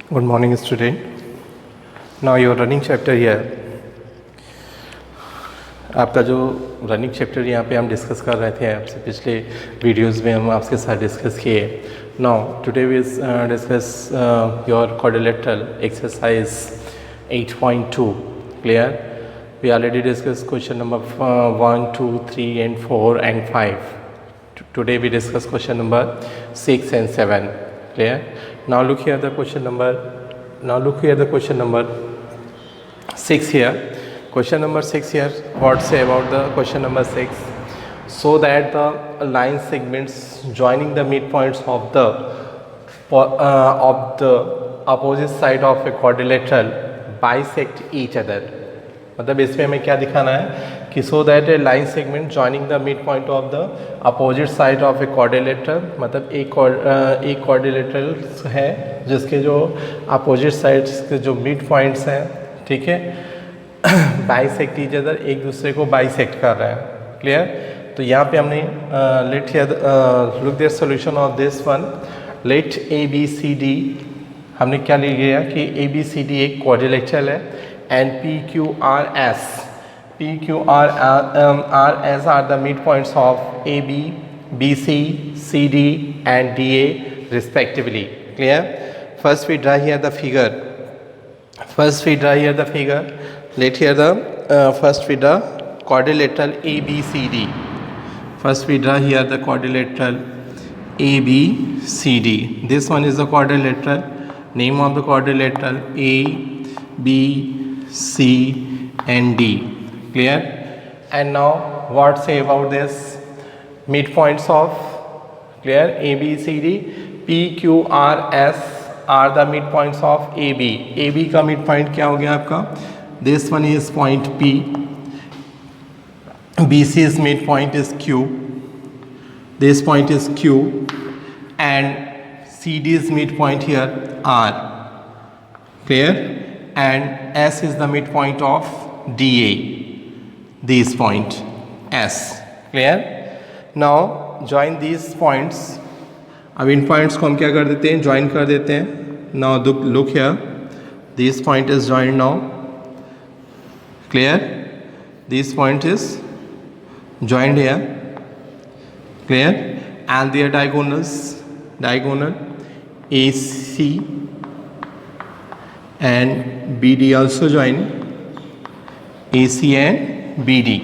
Good morning, student. Now your running chapter here. आपका जो running chapter यहाँ पे हम डिस्कस कर रहे थे आपसे पिछले वीडियोस में हम आपके साथ डिस्कस किए. Now today we discuss your quadrilateral exercise 8.2. Clear? We already discuss question number 1, 2, 3 and 4 and 5. Today we discuss question number 6 and 7. Clear? Now look here the question number. Now look here the question number 6 here. Question number 6 here. What say about the question number 6? So that the line segments joining the midpoints of the opposite side of a quadrilateral bisect each other. मतलब इसमें हमें क्या दिखाना है कि so that A line segment joining the mid point of the opposite side of a quadrilateral, मतलब एक quadrilateral है जिसके जो अपोजिट साइड्स के जो मिड पॉइंट्स हैं, ठीक है, बाइसेक्ट ईच अदर, एक दूसरे को बाइसेक्ट कर रहे हैं. क्लियर? तो यहाँ पे हमने let here look their solution of this one. Let A B C D, हमने क्या ले लिया कि ए बी सी डी एक क्वाड्रिलेटरल है and PQRS are the midpoints of AB, BC, CD and DA respectively. Clear? First we draw here the figure. Let here the first we draw quadrilateral ABCD. First we draw here the quadrilateral ABCD. This one is the quadrilateral. Name of the quadrilateral A, B, C and D. Clear? And now what say about this midpoints of, clear, A, B, C, D. P, Q, R, S are the midpoints of AB. AB का midpoint क्या हो गया आपका? This one is point P. BC's midpoint is Q. This point is Q. And CD's midpoint here R. Clear? And S is the midpoint of DA, this point S. Clear? Now join these points. अब इन points को हम क्या कर देते हैं, join कर देते हैं. Now look here, this point is joined now. Clear? This point is joined here. Clear? And their diagonal AC and BD also join. AC and BD,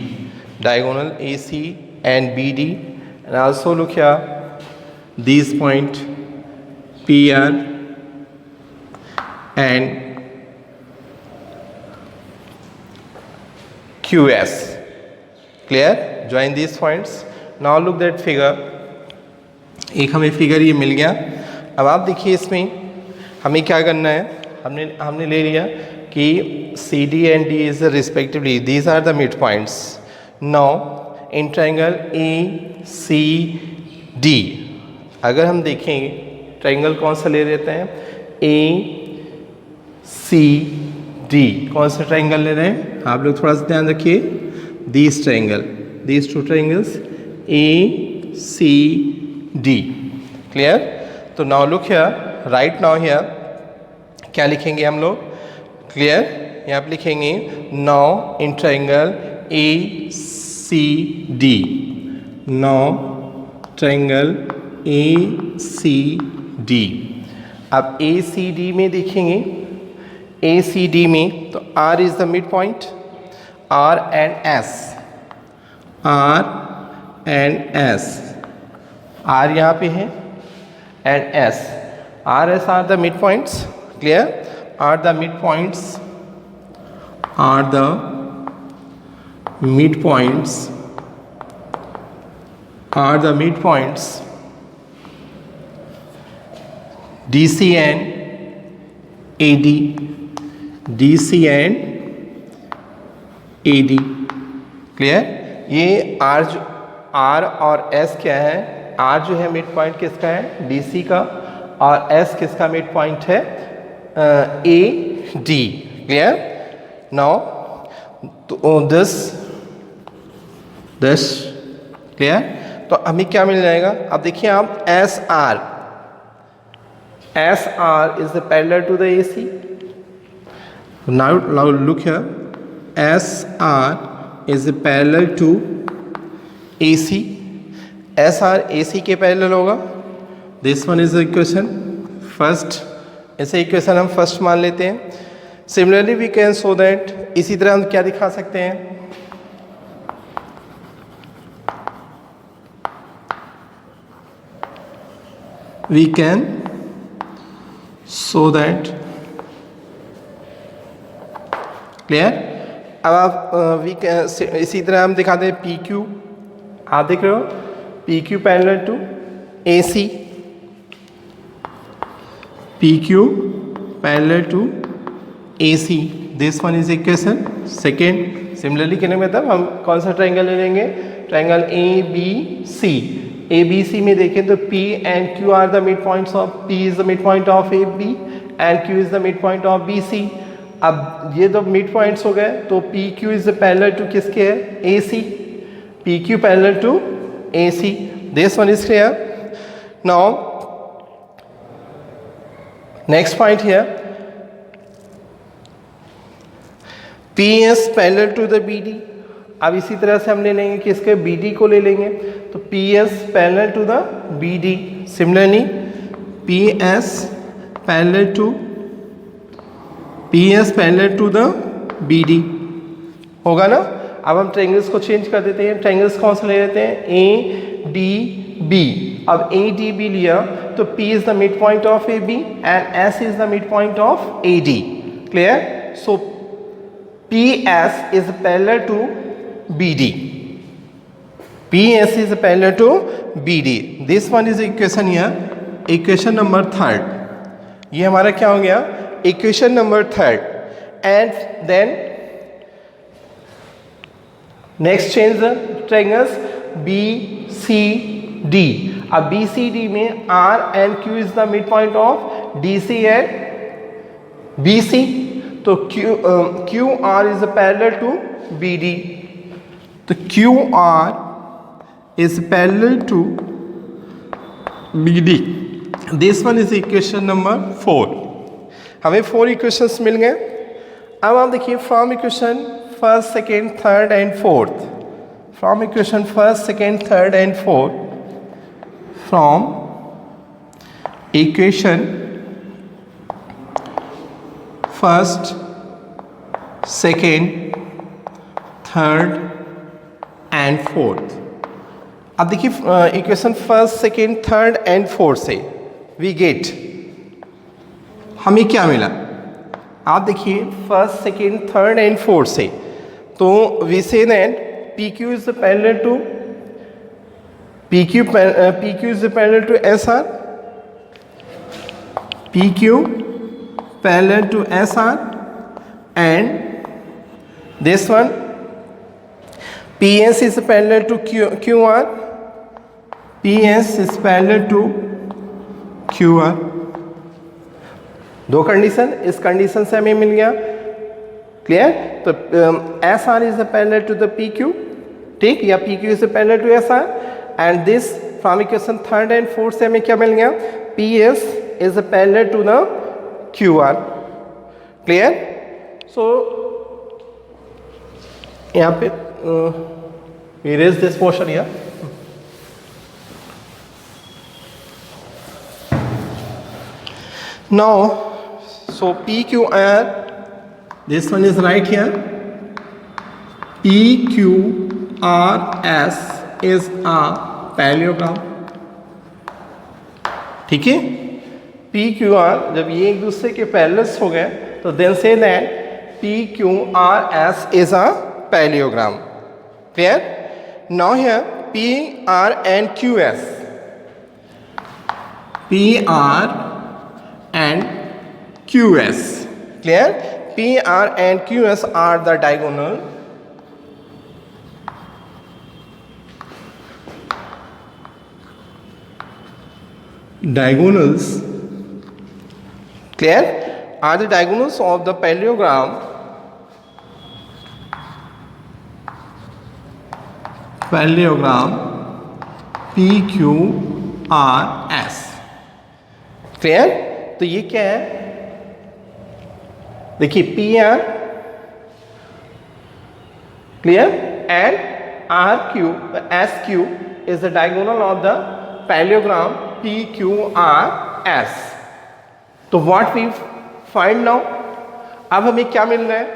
diagonal AC and BD. And also look here, this point PR and QS. Clear? Join these points. Now look that figure. एक हमें figure ये मिल गया. अब आप देखिए इसमें हमें क्या करना है. हमने ले लिया कि C D and D is respectively these are the mid points. Now in triangle A C D अगर हम देखेंगे ट्रायंगल कौन सा ले लेते हैं, ए सी डी, कौन सा ट्रायंगल ले रहे हैं आप लोग थोड़ा सा ध्यान रखिए. These triangle, these two triangles A C D. Clear? तो now look here, right now here क्या लिखेंगे हम लोग. क्लियर? यहाँ पे लिखेंगे now in triangle A C D. Now triangle A C D. अब ए सी डी में देखेंगे, ए सी डी में तो R is the mid point. R and S, R and S, R यहाँ पे है and S, R S are the mid points. Clear? Are the midpoints DC and AD, DC and AD. Clear? ये R और S क्या है, R जो है mid point किसका है, DC का, और S किसका मिड पॉइंट है, A D. Clear? Now this clear? तो हमें क्या मिल जाएगा. अब देखिए आप S R SR is the parallel to the AC. Now look here. SR is the parallel to AC. SR AC के parallel होगा. This one is the equation first. ऐसे इक्वेशन हम फर्स्ट मान लेते हैं. Similarly we can show that, इसी तरह हम क्या दिखा सकते हैं, we can show that. Clear. अब आप इसी तरह हम दिखाते हैं पी क्यू. आप देख रहे हो P Q parallel to A C, P Q parallel to A C. This one is equation second. Similarly कहने में मतलब हम कौन सा ट्राइंगल ले लेंगे, triangle A B C. A B C में देखें तो P and Q are the mid points of, P is the mid point of A B and Q is the mid point of B C. अब ये दो mid points हो गए तो P Q is the parallel to किसके है, A C. P Q parallel to A C. This one is clear. Now next point here, P S parallel to the B D. अब इसी तरह से हम ले लेंगे किसके, बी डी को ले लेंगे तो P S parallel to the B D. Similarly P S parallel to the B D होगा ना. अब हम ट्रायंगल्स को चेंज कर देते हैं. ट्रायंगल्स कौन से ले लेते हैं, ए डी बी. अब ए डी बी लिया तो P is the mid point of A B and S is the mid point of A D. Clear. So P S is parallel to B D. P S is parallel to B D. This one is equation here, equation number third. ये हमारा क्या हो गया, equation number third. And then next change the triangles B C D. अब B C D में R and Q is the mid point of D C and B C. तो Q R is parallel to B D. तो Q R is parallel to B D. This one is equation number 4. हमें 4 equations मिल गए. अब आप देखिए from equation first, second, third and fourth. From equation first, second, third and fourth. From equation first, second, third and fourth. अब देखिए equation first, second, third and fourth से we get, हमें क्या मिला. आप देखिए first, second, third and fourth से, तो we say that P Q is parallel to P Q is parallel to S R. P Q parallel to S R and this one P S is parallel to Q R. P S is parallel to Q R. दो condition, इस condition से हमें मिल गया. Clear. तो S R is parallel to the P Q, ठीक, या P Q is parallel to S R. And this from equation third and fourth से हमें क्या मिल गया, P S is parallel to the Q R. Clear. So यहाँ पे erase this portion here. Now, so PQR, this one is right here. PQRS is a parallelogram. ठीक है. PQR जब ये एक दूसरे के पैरेलल्स हो गए तो then say that PQRS is a parallelogram. Clear? Now here PR and QS. PR and QS. Clear? PR and QS are the diagonal. Diagonals. Clear? Are the diagonals of the parallelogram. Parallelogram PQRS. Clear? तो ये क्या है, देखिए P R, clear, and R Q S Q is the diagonal of the parallelogram P Q R S. तो what we find now, अब हमें क्या मिल रहा है,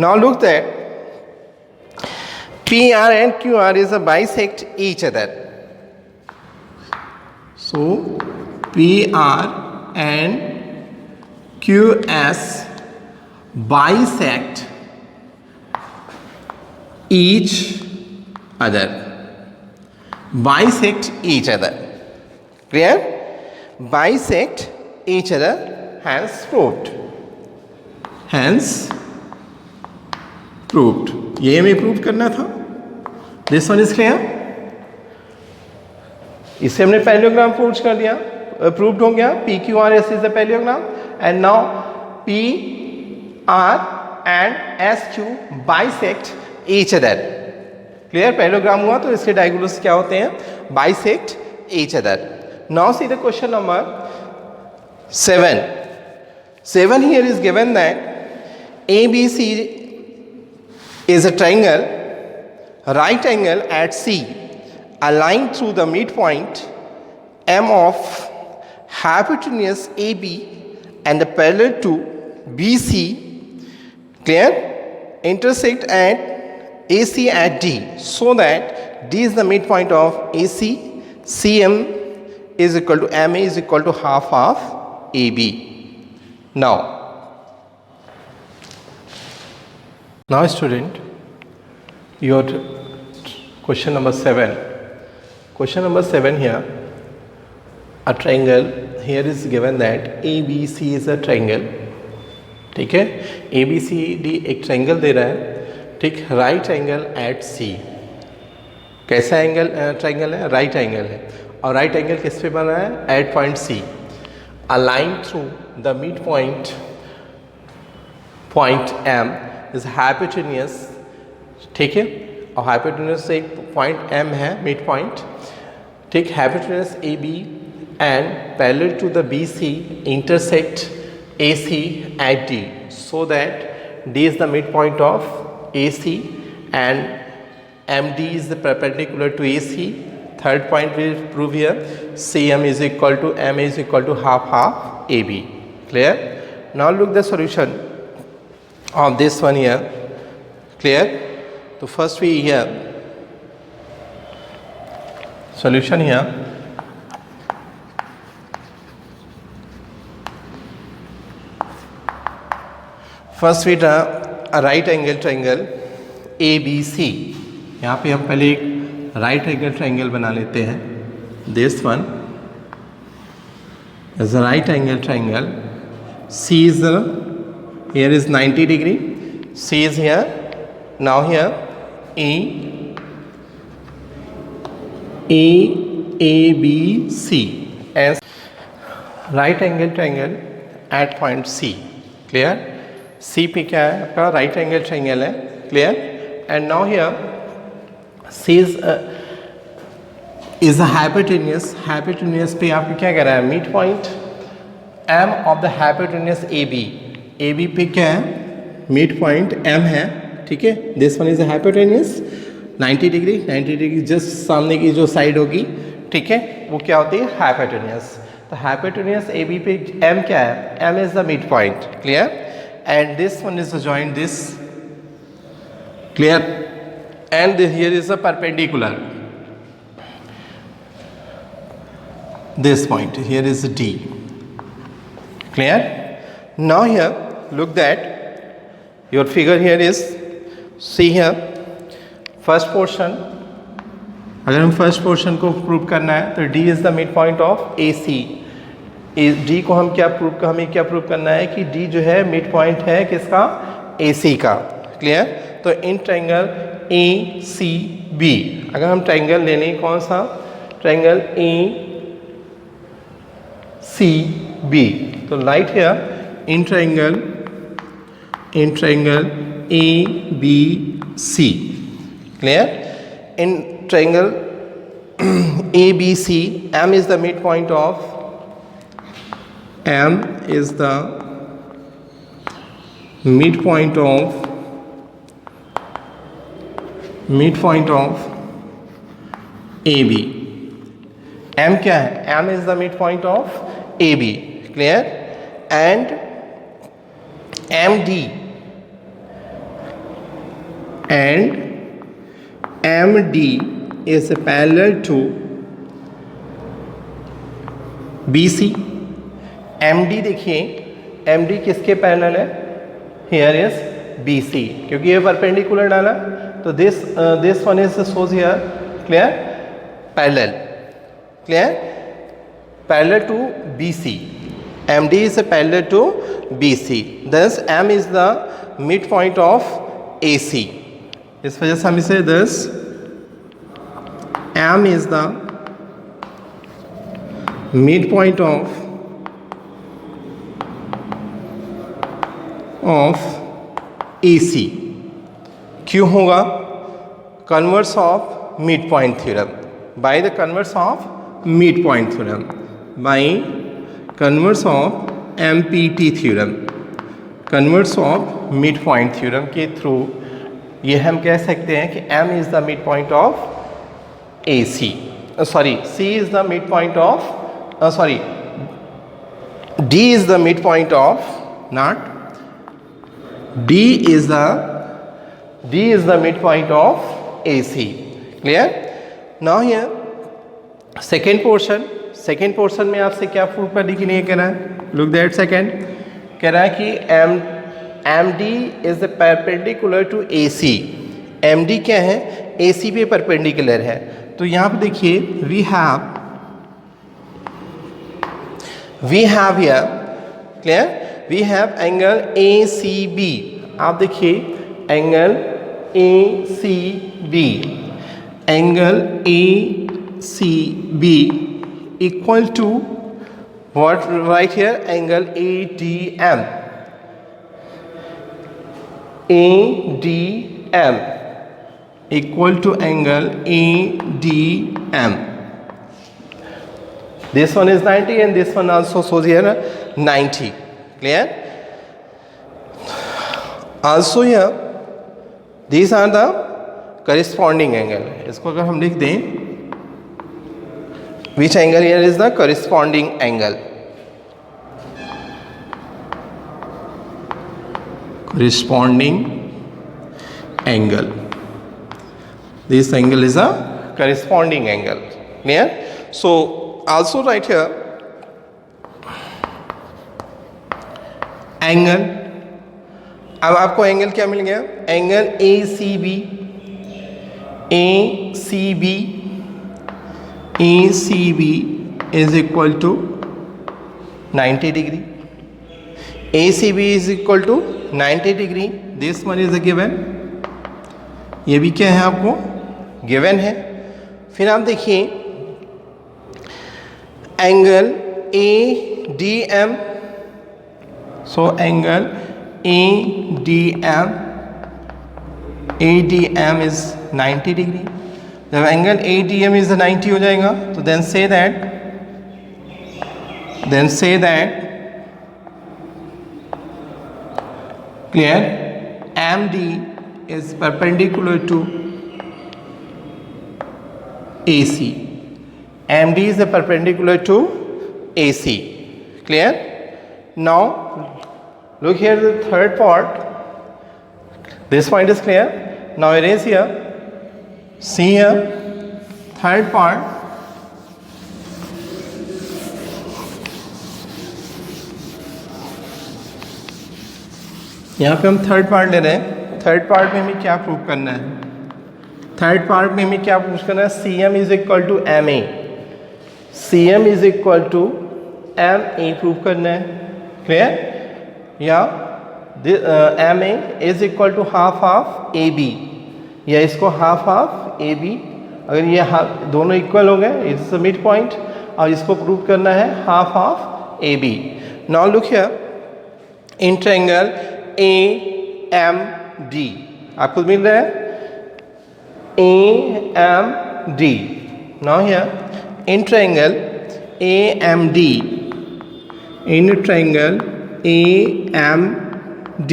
now look that P R and Q R is a bisect each other. So P R and Q S bisect each other, bisect each other, clear, bisect each other, hence proved, hence proved। ये हमें prove करना था, this one is clear. इससे हमने parallelogram prove कर दिया, proved हो गया, P Q R S is the parallelogram and now P R and SQ bisect each other, clear, parallelogram हुआ तो इसके डायगोनल्स क्या होते हैं, bisect each other। Now see the question number 7. 7 here is given that ABC is a triangle, right angle at C, aligned through the midpoint M of hypotenuse AB and the parallel to BC, clear, intersect at AC at D, so that D is the midpoint of AC, CM is equal to MA is equal to half of AB. Now student, your question number 7. Question number 7 here, a triangle here is given that ABC is a triangle, ठीक है, A B C D एक triangle दे रहा है, ठीक, right angle at C. कैसा angle triangle है, right angle है, और राइट एंगल किस पे बना है, at point C, a line through the mid point M is hypotenuse, ठीक है, और हाइपोटेन्यूस से एक पॉइंट एम है मिड पॉइंट, ठीक, hypotenuse A B and parallel to the B C intersect AC at D, so that D is the midpoint of AC and MD is the perpendicular to AC. Third point we prove here, CM is equal to MA is equal to half AB, clear। Now look the solution of this one here, clear। So first we here solution here, first we draw a right angle triangle A B C. यहाँ पे हम पहले एक right angle triangle बना लेते हैं, this one is a right angle triangle, C is here is 90 degree, C is here, now here A B C as right angle triangle at point C, clear. C पे क्या है आपका, right angle triangle है, clear, and now here C is a hypotenuse, hypotenuse पे आपको क्या कह रहा है, mid point M of the hypotenuse A B पे क्या है, मिड पॉइंट एम है, ठीक है, this one is a hypotenuse 90 degree just सामने की जो साइड होगी, ठीक है, वो क्या होती है, हाइपोटेन्यूस। तो हाइपोटेन्यूस ए बी पे एम क्या है, M is the mid point, clear, and this one is joined this, clear, and here is a perpendicular, this point here is D, clear। Now here look that your figure here is, see here first portion, अगर हम first portion को prove करना है तो D is the midpoint of AC, D को हम क्या prove, हमें क्या प्रूव करना है कि डी जो है मिड पॉइंट है किसका, ए सी का, क्लियर। तो इन ट्रायंगल ए सी बी, अगर हम ट्रायंगल ले लें कौन सा, ट्रायंगल ए सी बी, तो right here in triangle A B C, clear, in triangle A B C M is the mid point of M is the midpoint of AB. M क्या है? M is the midpoint of AB. Clear? And MD is parallel to BC. MD देखिए, MD किसके parallel है? Here is BC, क्योंकि ये perpendicular डाला, तो this one is shows here. Clear? Parallel. Clear? Parallel to BC. MD is parallel to BC. Thus M is the midpoint of AC. इस वजह से हम इसे thus M is the midpoint of AC. क्यों होगा? Converse of midpoint theorem. By the converse of midpoint theorem. By converse of MPT theorem. Converse of midpoint theorem के through ये हम कह सकते हैं कि M is the midpoint of AC. C is the midpoint of D is the midpoint of not D is the midpoint of AC. Clear? Now here second portion में आपसे क्या प्रूव करने के लिए कह रहा है? Look that second. कह रहा है कि MD is the perpendicular to AC. MD क्या है? AC पे परपेंडिकुलर है. तो यहाँ पे देखिए we have here, clear? We have angle ACB. आप देखिए angle ACB equal to what? Right here angle ADM equal to angle ADM. This one is 90 and this one also shows here 90. Clear? Also here these are the corresponding angle. इसको अगर हम लिख दें, which angle here is the corresponding angle? Corresponding angle. This angle is a corresponding angle. Clear? So also right here angle. अब आपको angle क्या मिल गया? Angle ACB is equal to 90 degree. ACB is equal to 90 degree. This one is a given. ये भी क्या है? आपको गिवन है. फिर आप देखिए angle ADM. So angle ADM is 90 degree. जब एंगल ADM is 90 हो जाएगा तो then say that clear, MD is perpendicular to AC. MD is perpendicular to AC. Clear? Now look here the third part. This point is clear. Now erase here. See here third part. यहाँ पे हम third part ले रहे हैं. Third part में हमें क्या prove करना है? थर्ड पार्ट में हमें क्या प्रूव करना है? CM is equal to MA. CM is equal to MA prove करना है. क्लियर? या MA is equal to half of AB, या इसको half of AB. अगर ये दोनों इक्वल हो गए, इट्स द मिड पॉइंट, और इसको प्रूव करना है half of AB. Now look here in triangle AMD. आपको मिल रहा है AMD. Now here in triangle AMD in triangle AMD।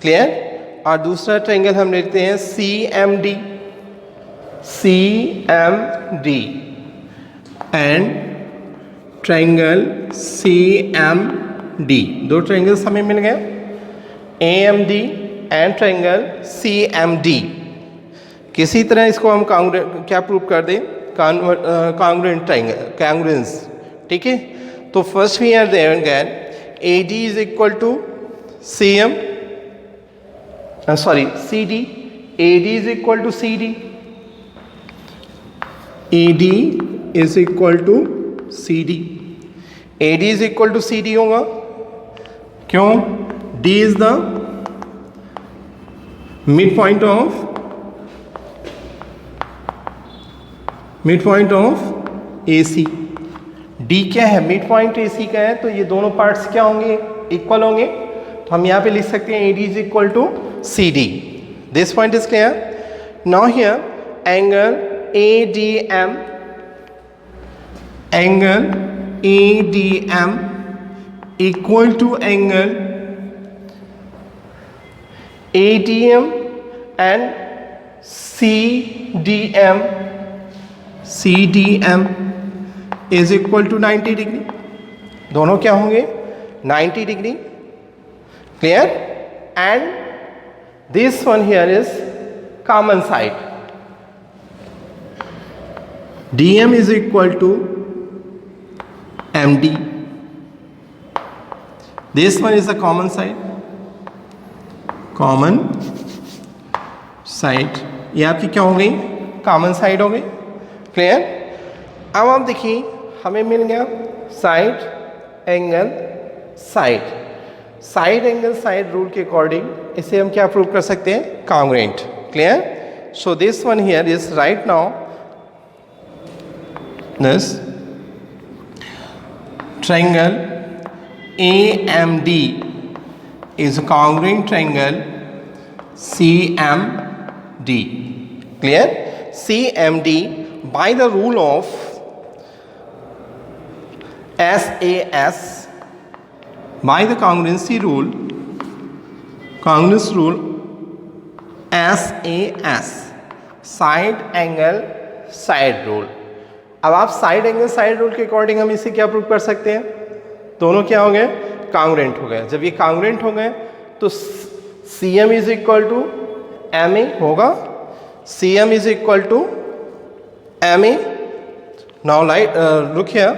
Clear? और दूसरा ट्रायंगल हम लेते हैं CMD, CMD and triangle CMD। दो ट्रायंगल्स हमें मिल गए, AMD एंड ट्रायंगल CMD। किसी तरह इसको हम क्या प्रूव कर दें, कांग्रुएंट ट्रायंगल, कांग्रुएंस। ठीक है, तो first we are there that AD is equal to CM, sorry CD, AD is equal to CD, AD is equal to CD, AD is equal to CD होगा, क्यों? D is the mid point of AC। D क्या है? Mid point AC का है, तो ये दोनों parts क्या होंगे? इक्वल होंगे। तो हम यहाँ पे लिख सकते हैं AD is equal to CD। This point is clear. Now here angle ADM, angle ADM equal to angle ADM and CDM is equal to 90 degree. दोनों क्या होंगे? 90 degree. Clear? And this one here is common side, DM is equal to MD. This one is the common side. Common side. ये आपकी क्या हो गई? Common side हो गई। क्लियर? अब आप देखिए हमें मिल गया side angle side. Side angle side rule के अकॉर्डिंग इसे हम क्या प्रूव कर सकते हैं? Congruent. Clear? So this one here is right now this triangle AMD is a congruent triangle CMD. Clear? CMD by the rule of SAS, by the congruency rule, SAS, side angle side rule। अब आप side angle side rule के according हम इसे क्या prove कर सकते हैं? दोनों क्या हो गए? कांग्रुएंट हो गए। जब ये कांग्रुएंट हो गए तो CM is equal to MA होगा, CM is equal to MA। Now look here,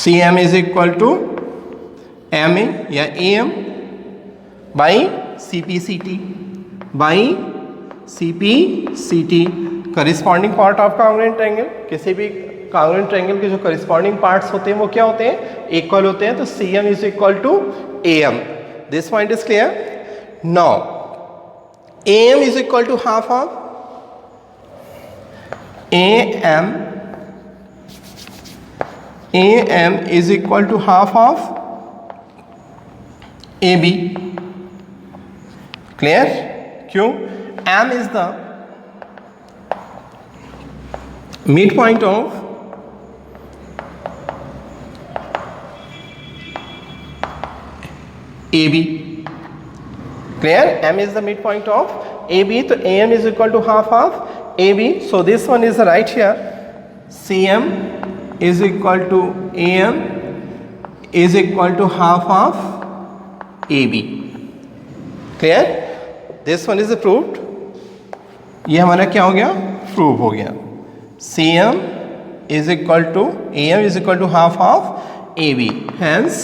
CM is equal to MA या AM by CPCT corresponding part of congruent triangle. किसी भी कांग्रुएंट ट्रायंगल के जो करिस्पॉन्डिंग पार्ट्स होते हैं वो क्या होते हैं? इक्वल होते हैं। तो CM is equal to AM। This point is clear. Now AM is equal to half of AM is equal to half of AB। Clear? क्यों? M is the midpoint of AB. Clear? M is the midpoint of AB, so AM is equal to half of AB. So this one is right here. CM is equal to AM is equal to half of AB. Clear? This one is proved. ये हमारा क्या हो गया? Prove हो गया। CM is equal to AM is equal to half of AB. Hence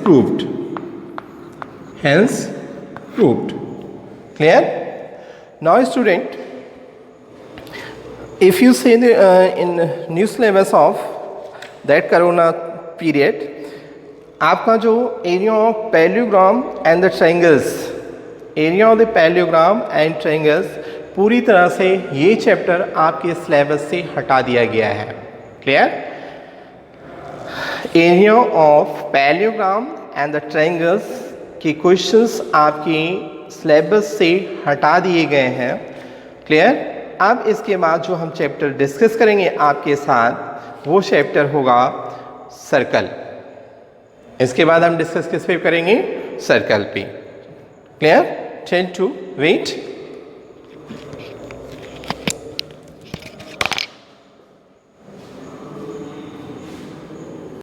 proved. Clear? Now student, if you see the in new syllabus of that corona period, आपका जो area of parallelogram and the triangles, area of the parallelogram and triangles पूरी तरह से ये chapter आपके syllabus से हटा दिया गया है। Clear? Area of parallelogram and the triangles के क्वेश्चंस आपके सिलेबस से हटा दिए गए हैं। क्लियर? अब इसके बाद जो हम चैप्टर डिस्कस करेंगे आपके साथ वो चैप्टर होगा सर्कल। इसके बाद हम डिस्कस किस पे करेंगे? सर्कल पे। क्लियर? Tell to wait.